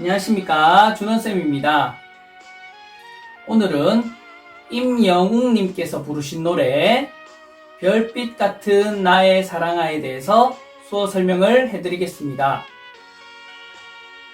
안녕하십니까, 준원쌤입니다. 오늘은 임영웅님께서 부르신 노래 별빛 같은 나의 사랑아에 대해서 수어 설명을 해드리겠습니다.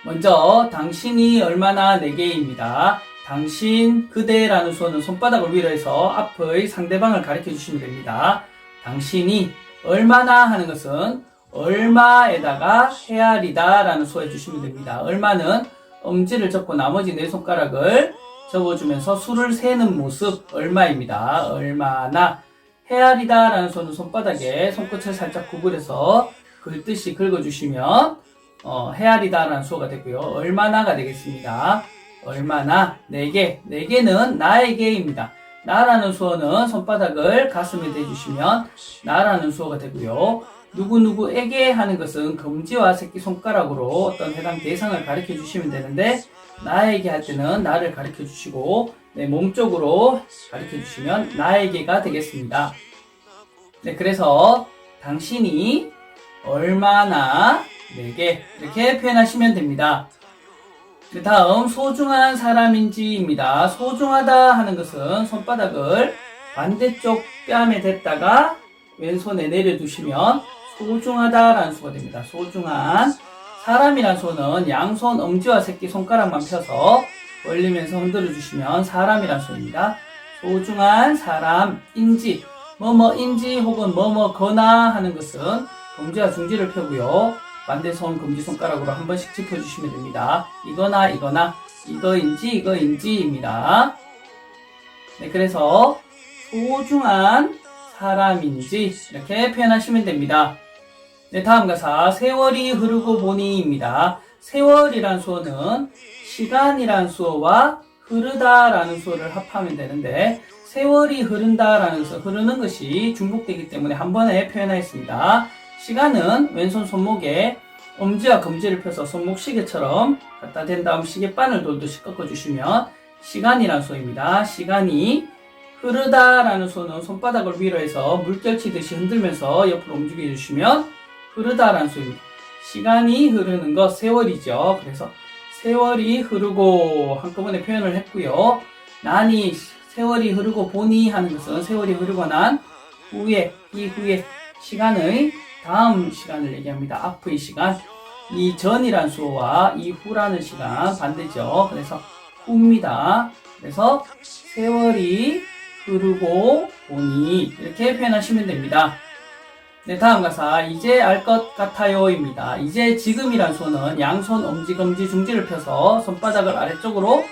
먼저 당신이 얼마나 내게입니다. 당신, 그대라는 수어는 손바닥을 위로 해서 앞의 상대방을 가리켜 주시면 됩니다. 당신이 얼마나 하는 것은 얼마에다가 헤아리다 라는 수어 해주시면 됩니다. 얼마는 엄지를 접고 나머지 네 손가락을 접어주면서 수를 세는 모습 얼마입니다. 얼마나. 헤아리다 라는 수어는 손바닥에 손끝을 살짝 구부려서 긁듯이 긁어주시면 헤아리다 라는 수어가 되고요. 얼마나가 되겠습니다. 얼마나. 네개. 네개는 나에게입니다. 나라는 수어는 손바닥을 가슴에 대주시면 나라는 수어가 되고요. 누구누구에게 하는 것은 검지와 새끼손가락으로 어떤 해당 대상을 가리켜 주시면 되는데, 나에게 할 때는 나를 가리켜 주시고 내 몸쪽으로 가리켜 주시면 나에게가 되겠습니다. 네, 그래서 당신이 얼마나 내게 이렇게 표현하시면 됩니다. 네, 다음 소중한 사람인지입니다. 소중하다 하는 것은 손바닥을 반대쪽 뺨에 댔다가 왼손에 내려두시면 소중하다라는 수가 됩니다. 소중한. 사람이라는 수는 양손 엄지와 새끼손가락만 펴서 벌리면서 흔들어 주시면 사람이라는 수입니다. 소중한 사람인지, 뭐뭐인지 혹은 뭐뭐거나 하는 것은 검지와 중지를 펴고요. 반대손 검지손가락으로 한 번씩 짚어주시면 됩니다. 이거나 이거나, 이거인지 이거인지입니다. 네, 그래서 소중한 사람인지 이렇게 표현하시면 됩니다. 네, 다음 가사 세월이 흐르고 보니입니다. 세월이란 수어는 시간이란 수어와 흐르다라는 수어를 합하면 되는데, 세월이 흐른다라는 것은 흐르는 것이 중복되기 때문에 한 번에 표현하였습니다. 시간은 왼손 손목에 엄지와 검지를 펴서 손목 시계처럼 갖다 댄 다음 시계바늘 돌듯이 꺾어주시면 시간이란 수어입니다. 시간이. 흐르다라는 수어는 손바닥을 위로 해서 물결치듯이 흔들면서 옆으로 움직여 주시면 흐르다라는 수어입니다. 시간이 흐르는 것, 세월이죠. 그래서 세월이 흐르고 한꺼번에 표현을 했고요. 나니, 세월이 흐르고 보니 하는 것은 세월이 흐르고 난 후에, 이후에 시간의 다음 시간을 얘기합니다. 앞의 시간. 이전이란 수어와 이후라는 시간 반대죠. 그래서 후입니다. 그래서 세월이 흐르고 보니 이렇게 표현하시면 됩니다. 네, 다음 가사 이제 알 것 같아요입니다. 이제 지금이란 수어는 양손 엄지 검지 중지를 펴서 손바닥을 아래쪽으로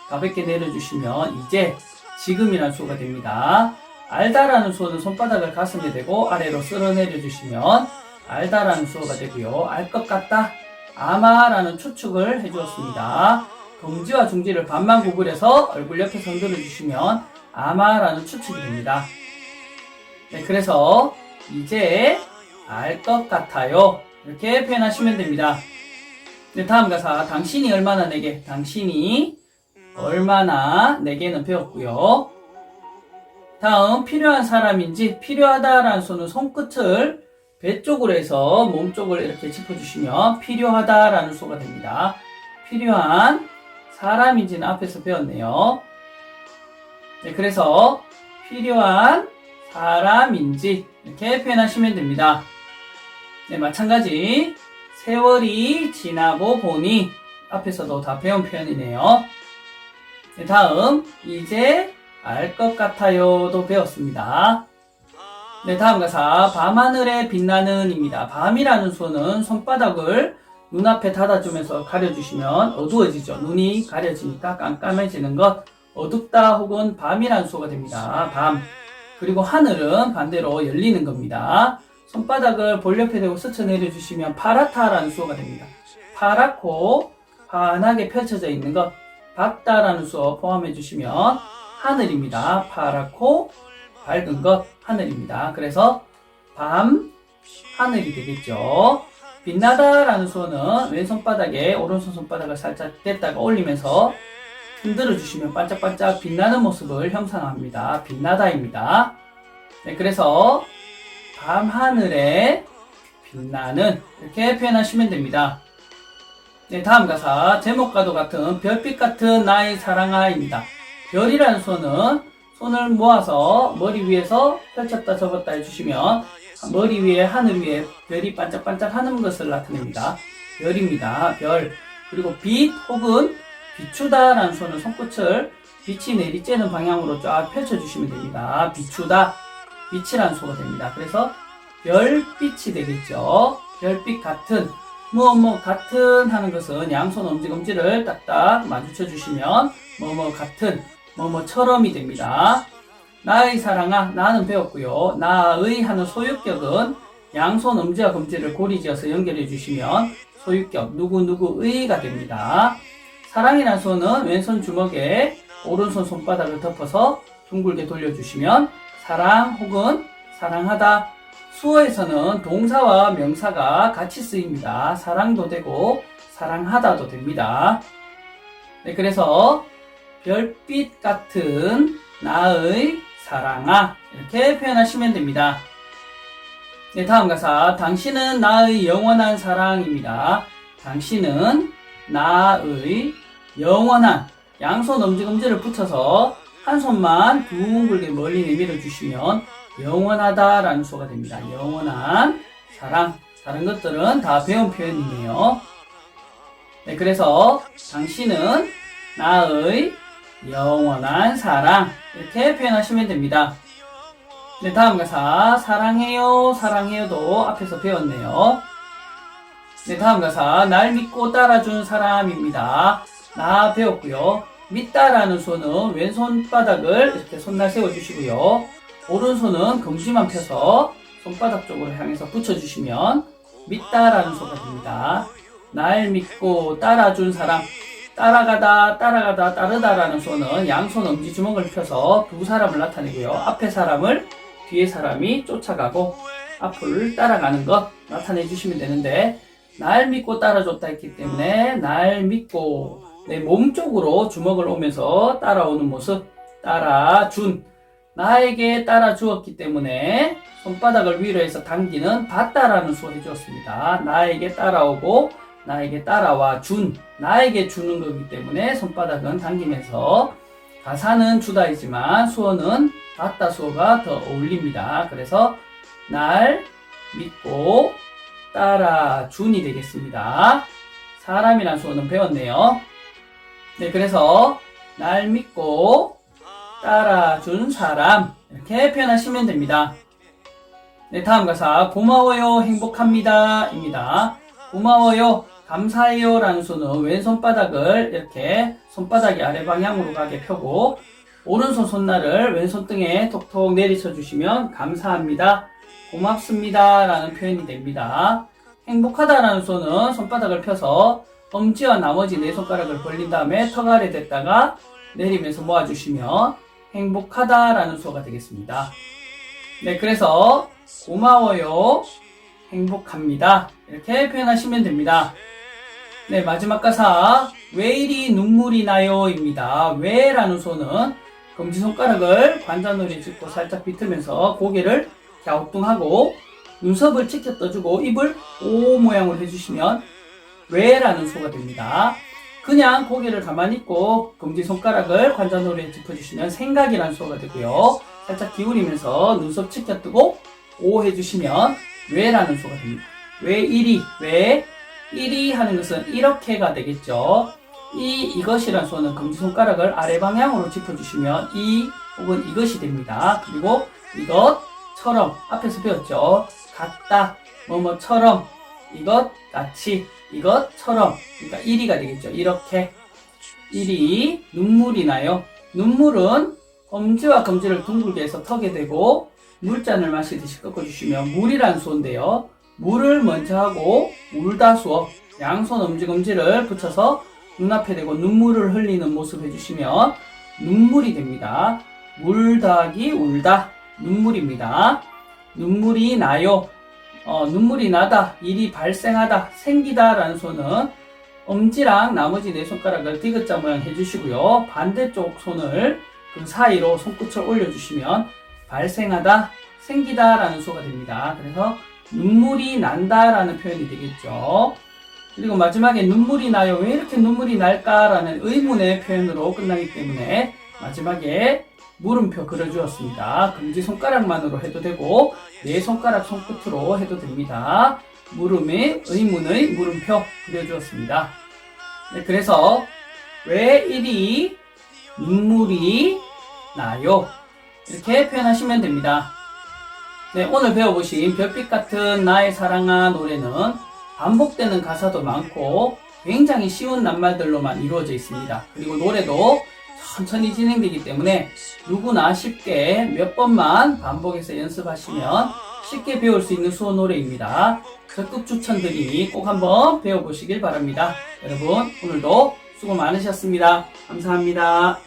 가볍게 내려주시면 이제 지금이란 수어가 됩니다. 알다라는 수어는 손바닥을 가슴에 대고 아래로 쓸어내려 주시면 알다라는 수어가 되고요. 알 것 같다, 아마라는 추측을 해주었습니다. 검지와 중지를 반만 구부려서 얼굴 옆에서 흔들어 주시면 아마라는 추측이 됩니다. 네, 그래서 이제 알 것 같아요 이렇게 표현하시면 됩니다. 네, 다음 가사 당신이 얼마나 내게. 당신이 얼마나 내게는 배웠고요. 다음 필요한 사람인지. 필요하다라는 수는 손끝을 배 쪽으로 해서 몸 쪽을 이렇게 짚어주시면 필요하다라는 수가 됩니다. 필요한 사람인지는 앞에서 배웠네요. 네, 그래서 필요한 사람인지 이렇게 표현하시면 됩니다. 네, 마찬가지 세월이 지나고 보니 앞에서도 다 배운 표현이네요. 네, 다음 이제 알 것 같아요도 배웠습니다. 네, 다음 가사 밤하늘에 빛나는 입니다. 밤이라는 수어는 손바닥을 눈앞에 닫아주면서 가려주시면 어두워지죠. 눈이 가려지니까 깜깜해지는 것, 어둡다 혹은 밤이라는 수어가 됩니다. 밤. 그리고 하늘은 반대로 열리는 겁니다. 손바닥을 볼 옆에 대고 스쳐 내려주시면 파랗다라는 수어가 됩니다. 파랗고 환하게 펼쳐져 있는 것, 밝다라는 수어 포함해 주시면 하늘입니다. 파랗고 밝은 것, 하늘입니다. 그래서 밤, 하늘이 되겠죠. 빛나다라는 수어는 왼손바닥에 오른손 손바닥을 살짝 댔다가 올리면서 흔들어 주시면 반짝반짝 빛나는 모습을 형상합니다. 빛나다입니다. 네, 그래서 밤하늘에 빛나는 이렇게 표현하시면 됩니다. 네, 다음 가사 제목과도 같은 별빛 같은 나의 사랑아입니다. 별이라는 손은 손을 모아서 머리 위에서 펼쳤다 접었다 해주시면 머리 위에 하늘 위에 별이 반짝반짝 하는 것을 나타냅니다. 별입니다. 별. 그리고 빛 혹은 비추다 라는 손은 손끝을 빛이 내리쬐는 방향으로 쫙 펼쳐주시면 됩니다. 비추다. 빛이라는 소가 됩니다. 그래서 별빛이 되겠죠. 별빛 같은 뭐 같은 하는 것은 양손 엄지검지를 딱딱 마주쳐 주시면 같은 뭐처럼이 됩니다. 나의 사랑아, 나는 배웠고요. 나의 하는 소유격은 양손 엄지와 검지를 고리지어서 연결해 주시면 소유격 누구누구의가 됩니다. 사랑이라는 손은 왼손 주먹에 오른손 손바닥을 덮어서 둥글게 돌려주시면 사랑 혹은 사랑하다. 수어에서는 동사와 명사가 같이 쓰입니다. 사랑도 되고 사랑하다도 됩니다. 네, 그래서 별빛 같은 나의 사랑아 이렇게 표현하시면 됩니다. 네, 다음 가사 당신은 나의 영원한 사랑입니다. 당신은 나의 영원한 양손 엄지검지를 붙여서 한 손만 둥글게 멀리 내밀어 주시면 영원하다라는 수가 됩니다. 영원한 사랑. 다른 것들은 다 배운 표현이네요. 네, 그래서 당신은 나의 영원한 사랑 이렇게 표현하시면 됩니다. 네, 다음 가사 사랑해요 사랑해요도 앞에서 배웠네요. 네, 다음 가사 날 믿고 따라준 사람입니다. 나 배웠고요. 믿다라는 손은 왼손바닥을 이렇게 손날 세워주시고요. 오른손은 검지만 펴서 손바닥 쪽으로 향해서 붙여주시면 믿다라는 소가 됩니다. 날 믿고 따라준 사람. 따라가다 따르다라는 손은 양손 엄지주먹을 펴서 두 사람을 나타내고요. 앞에 사람을 뒤에 사람이 쫓아가고 앞을 따라가는 것 나타내 주시면 되는데 날 믿고 따라줬다 했기 때문에 날 믿고 내 몸 쪽으로 주먹을 오면서 따라오는 모습 따라준 나에게 따라주었기 때문에 손바닥을 위로 해서 당기는 받다라는 수を해주었습니다. 나에게 따라오고 나에게 따라와 준 나에게 주는 거기 때문에 손바닥은 당기면서 가사는 주다이지만 수어는 받다 수어가 더 어울립니다. 그래서 날 믿고 따라준이 되겠습니다. 사람이란 수어는 배웠네요. 네, 그래서 날 믿고 따라준 사람 이렇게 표현하시면 됩니다. 네, 다음 가사 고마워요 행복합니다 입니다. 고마워요 감사해요 라는 수는 왼손바닥을 이렇게 손바닥이 아래 방향으로 가게 펴고 오른손 손날을 왼손 등에 톡톡 내리쳐 주시면 감사합니다 고맙습니다 라는 표현이 됩니다. 행복하다 라는 수는 손바닥을 펴서 엄지와 나머지 네 손가락을 벌린 다음에 턱 아래 댔다가 내리면서 모아주시면 행복하다 라는 수어가 되겠습니다. 네, 그래서 고마워요 행복합니다 이렇게 표현하시면 됩니다. 네, 마지막 가사 왜 이리 눈물이 나요 입니다. 왜 라는 소는 검지손가락을 관자놀이 짚고 살짝 비트면서 고개를 갸우뚱하고 눈썹을 치켜 떠주고 입을 O 모양으로 해주시면 왜 라는 소가 됩니다. 그냥 고개를 가만히 있고 검지손가락을 관자놀이에 짚어주시면 생각이라는 소가 되고요. 살짝 기울이면서 눈썹 치켜 뜨고 O 해주시면 왜 라는 소가 됩니다. 왜 이리 왜 이리 하는 것은 이렇게가 되겠죠. 이것이란 소는 검지손가락을 아래 방향으로 짚어주시면 이 혹은 이것이 됩니다. 그리고 이것처럼 앞에서 배웠죠. 같다 뭐뭐처럼 이것 같이 이것처럼 그러니까 이리가 되겠죠. 이렇게 이리 눈물이 나요. 눈물은 엄지와 검지를 둥글게 해서 턱에 대고 물잔을 마시듯이 꺾어주시면 물이라는 수어인데요. 물을 먼저 하고 울다 수어 양손 엄지검지를 붙여서 눈앞에 대고 눈물을 흘리는 모습 해주시면 눈물이 됩니다. 물 더하기 울다 눈물입니다. 눈물이 나요. 눈물이 나다 일이 발생하다 생기다 라는 손은 엄지랑 나머지 네 손가락을 디귿자 모양 해주시고요. 반대쪽 손을 그 사이로 손끝을 올려주시면 발생하다 생기다 라는 수가 됩니다. 그래서 눈물이 난다 라는 표현이 되겠죠. 그리고 마지막에 눈물이 나요. 왜 이렇게 눈물이 날까라는 의문의 표현으로 끝나기 때문에 마지막에 물음표 그려주었습니다. 검지손가락만으로 해도 되고 네 손가락 손끝으로 해도 됩니다. 물음의 의문의 물음표 그려주었습니다. 네, 그래서 왜 이리 눈물이 나요? 이렇게 표현하시면 됩니다. 네, 오늘 배워보신 별빛 같은 나의 사랑아 노래는 반복되는 가사도 많고 굉장히 쉬운 낱말들로만 이루어져 있습니다. 그리고 노래도 천천히 진행되기 때문에 누구나 쉽게 몇 번만 반복해서 연습하시면 쉽게 배울 수 있는 수어 노래입니다. 적극 추천드리니 꼭 한번 배워보시길 바랍니다. 여러분 오늘도 수고 많으셨습니다. 감사합니다.